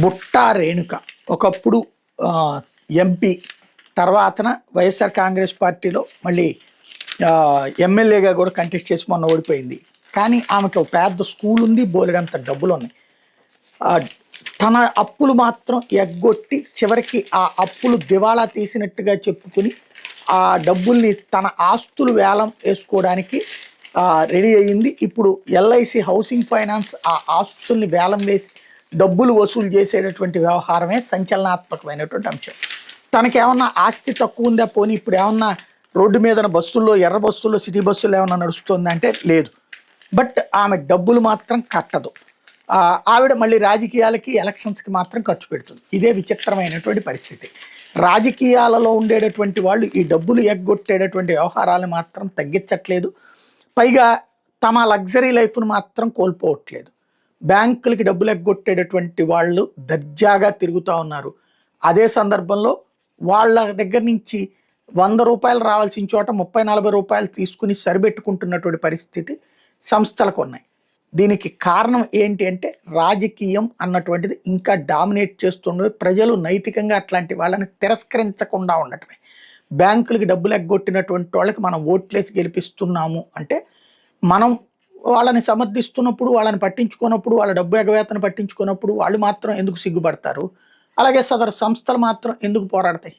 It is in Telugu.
బుట్టా రేణుక ఒకప్పుడు ఎంపీ తర్వాతన వైఎస్ఆర్ కాంగ్రెస్ పార్టీలో మళ్ళీ ఎమ్మెల్యేగా కూడా కంటెస్ట్ చేసి మొన్న ఓడిపోయింది. కానీ ఆమెకు ఒక పెద్ద స్కూల్ ఉంది, బోలెడంత డబ్బులు ఉన్నాయి. తన అప్పులు మాత్రం ఎగ్గొట్టి చివరికి ఆ అప్పులు దివాళా తీసినట్టుగా చెప్పుకుని ఆ డబ్బుల్ని తన ఆస్తులు వేలం వేసుకోవడానికి రెడీ అయ్యింది. ఇప్పుడు ఎల్ఐసి హౌసింగ్ ఫైనాన్స్ ఆ ఆస్తుల్ని వేలం వేసి డబ్బులు వసూలు చేసేటటువంటి వ్యవహారమే సంచలనాత్మకమైనటువంటి అంశం. తనకేమన్నా ఆస్తి తక్కువ ఉందా, పోనీ ఇప్పుడు ఏమన్నా రోడ్డు మీద బస్సుల్లో, ఎర్ర బస్సుల్లో, సిటీ బస్సుల్లో ఏమన్నా నడుస్తుంది అంటే లేదు. బట్ ఆమె డబ్బులు మాత్రం కట్టదు. ఆవిడ మళ్ళీ రాజకీయాలకి, ఎలక్షన్స్కి మాత్రం ఖర్చు పెడుతుంది. ఇదే విచిత్రమైనటువంటి పరిస్థితి. రాజకీయాలలో ఉండేటటువంటి వాళ్ళు ఈ డబ్బులు ఎగ్గొట్టేటటువంటి వ్యవహారాలు మాత్రం తగ్గించట్లేదు. పైగా తమ లగ్జరీ లైఫ్ను మాత్రం కోల్పోవట్లేదు. బ్యాంకులకి డబ్బులు ఎగ్గొట్టేటటువంటి వాళ్ళు దర్జాగా తిరుగుతూ ఉన్నారు. అదే సందర్భంలో వాళ్ళ దగ్గర నుంచి 100 రూపాయలు రావాల్సిన చోట 30-40 రూపాయలు తీసుకుని సరిపెట్టుకుంటున్నటువంటి పరిస్థితి సంస్థలకు ఉన్నాయి. దీనికి కారణం ఏంటి అంటే రాజకీయం అన్నటువంటిది ఇంకా డామినేట్ చేస్తుండే, ప్రజలు నైతికంగా అట్లాంటి వాళ్ళని తిరస్కరించకుండా ఉండటమే. బ్యాంకులకి డబ్బులు ఎగ్గొట్టినటువంటి వాళ్ళకి మనం ఓట్లేసి గెలిపిస్తున్నాము అంటే మనం వాళ్ళని సమర్థిస్తున్నప్పుడు, వాళ్ళని పట్టించుకున్నప్పుడు, వాళ్ళ డబ్బు ఎగవేతను పట్టించుకున్నప్పుడు వాళ్ళు మాత్రం ఎందుకు సిగ్గుపడతారు? అలాగే సదరు సంస్థలు మాత్రం ఎందుకు పోరాడతాయి?